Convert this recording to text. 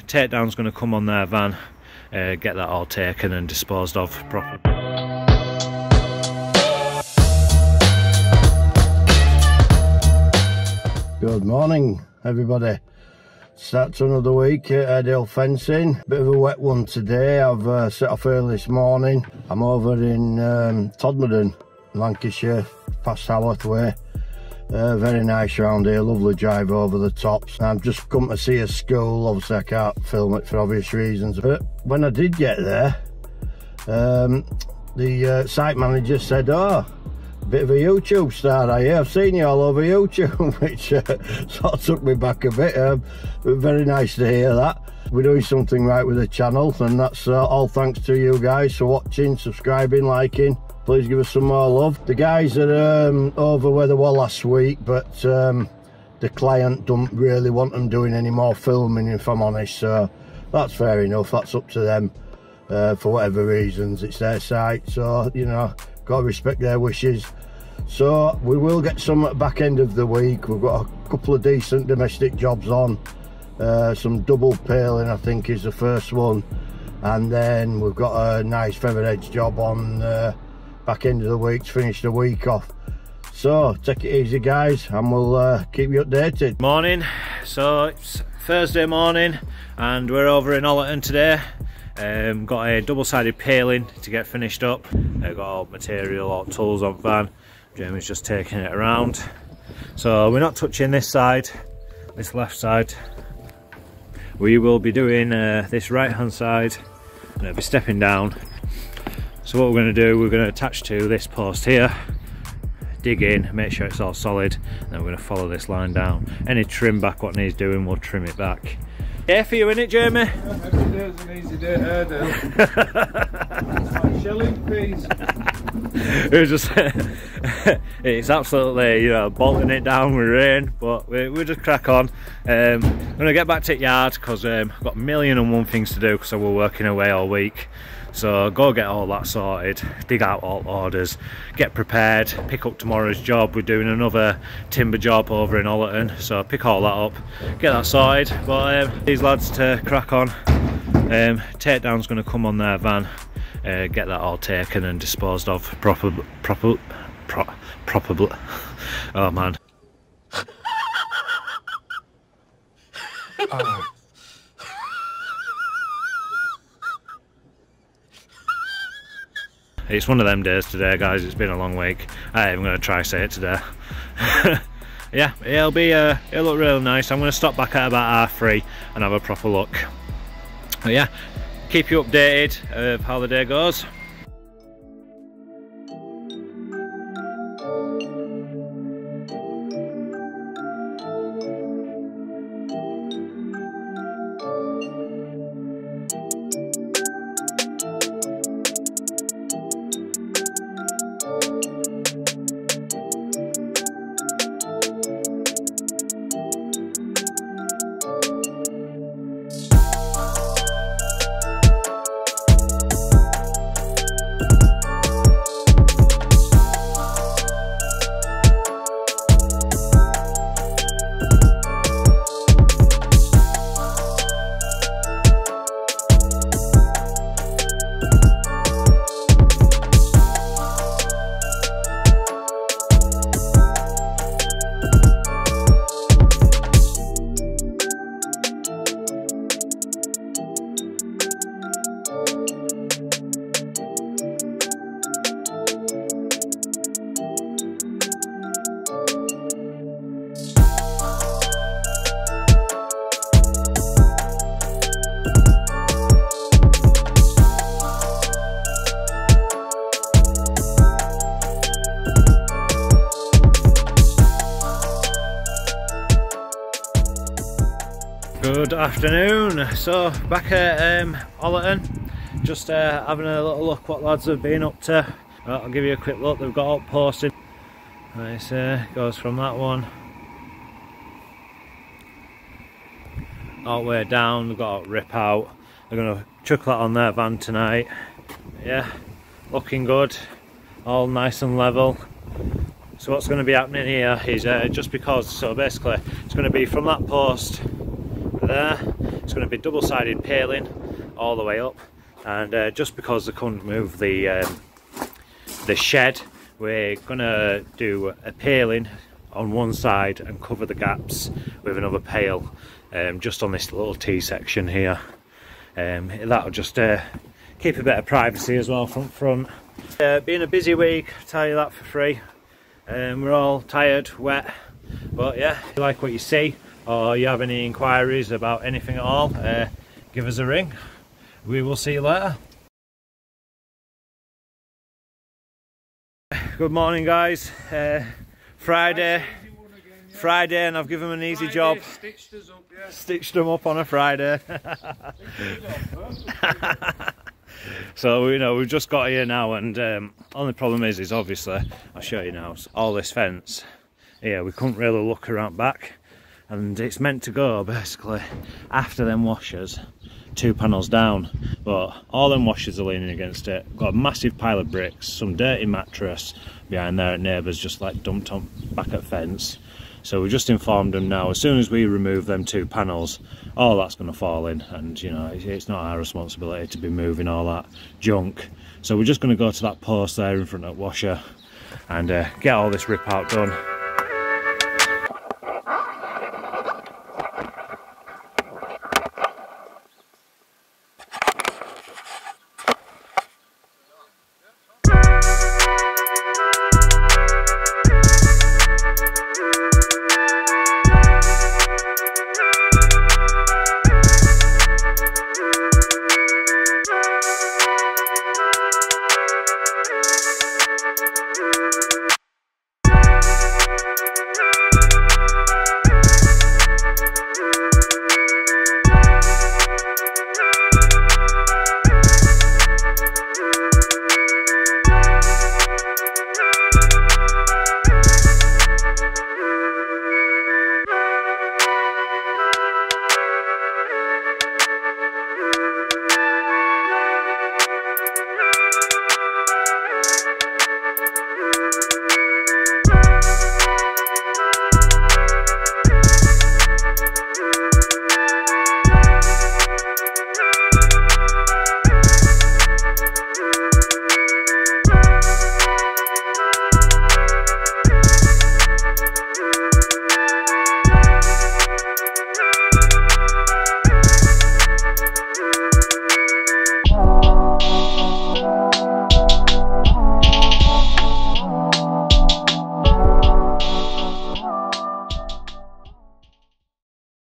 takedown's going to come on their van, get that all taken and disposed of properly. Good morning everybody. Start to another week at Airedale fencing. Bit of a wet one today. I've set off early this morning. I'm over in Todmorden, Lancashire, past Haworth way. Very nice round here, lovely drive over the tops. I've just come to see a school. Obviously I can't film it for obvious reasons, but when I did get there, the site manager said, "Oh, bit of a YouTube star, I've seen you all over YouTube," which sort of took me back a bit. Very nice to hear that. We're doing something right with the channel, and that's all thanks to you guys for watching, subscribing, liking. Please give us some more love. The guys are over where they were last week, but the client don't really want them doing any more filming, if I'm honest, so that's fair enough. That's up to them for whatever reasons. It's their site, so you know, gotta respect their wishes. So we will get some at the back end of the week. We've got a couple of decent domestic jobs on, some double paling I think is the first one, and then we've got a nice feather edge job on back end of the week to finish the week off. So take it easy guys, and we'll keep you updated. Morning. So it's Thursday morning and we're over in Allerton today. Got a double-sided paling to get finished up. Got all material, all tools on van. Jamie's just taking it around. So we're not touching this side, this left side. We will be doing this right hand side, and I'll be stepping down. So what we're going to do, we're going to attach to this post here, dig in, make sure it's all solid, and then we're going to follow this line down. Any trim back what needs doing, we'll trim it back. Yeah, for you, innit, Jamie? Yeah, every day's an easy day at Airedale. It's like shelling peas. It's absolutely, you know, bolting it down with rain, but we'll just crack on. I'm going to get back to the yard because I've got a million and one things to do because we're working away all week. So go get all that sorted, dig out all orders, get prepared, pick up tomorrow's job. We're doing another timber job over in Allerton, so pick all that up, get that sorted. But these lads to crack on. Takedown's going to come on their van, get that all taken and disposed of properly. Oh man. Oh. It's one of them days today, guys. It's been a long week. I'm going to try say it today. Yeah, it'll look really nice. I'm going to stop back at about 3:30 and have a proper look. But yeah, keep you updated of how the day goes. Good afternoon. So back at Allerton, just having a little look what lads have been up to. I'll give you a quick look. They've got up posted. Nice, goes from that one all the way down. They've got a rip out. They're gonna chuck that on their van tonight. Yeah, looking good, all nice and level. So what's going to be happening here is just because, so basically it's going to be from that post there, it's it's going to be double-sided paling all the way up, and just because they couldn't move the shed, we're going to do a paling on one side and cover the gaps with another pale, just on this little T section here. That'll just keep a bit of privacy as well from front. Being a busy week, I'll tell you that for free. We're all tired, wet, but yeah, if you like what you see, or you have any inquiries about anything at all, give us a ring. We will see you later. Good morning, guys. Friday, and I've given them an easy job. Stitched us up, yeah. Stitched them up on a Friday. So we've just got here now, and only problem is obviously, I'll show you now, all this fence here, we couldn't really look around back, and it's meant to go basically after them washers 2 panels down, but all them washers are leaning against it. Got a massive pile of bricks, some dirty mattress behind there at neighbours just like dumped on back at fence. So we just informed them now, as soon as we remove them 2 panels, all that's going to fall in, and you know, it's not our responsibility to be moving all that junk. So we're just going to go to that post there in front of the washer and get all this rip out done.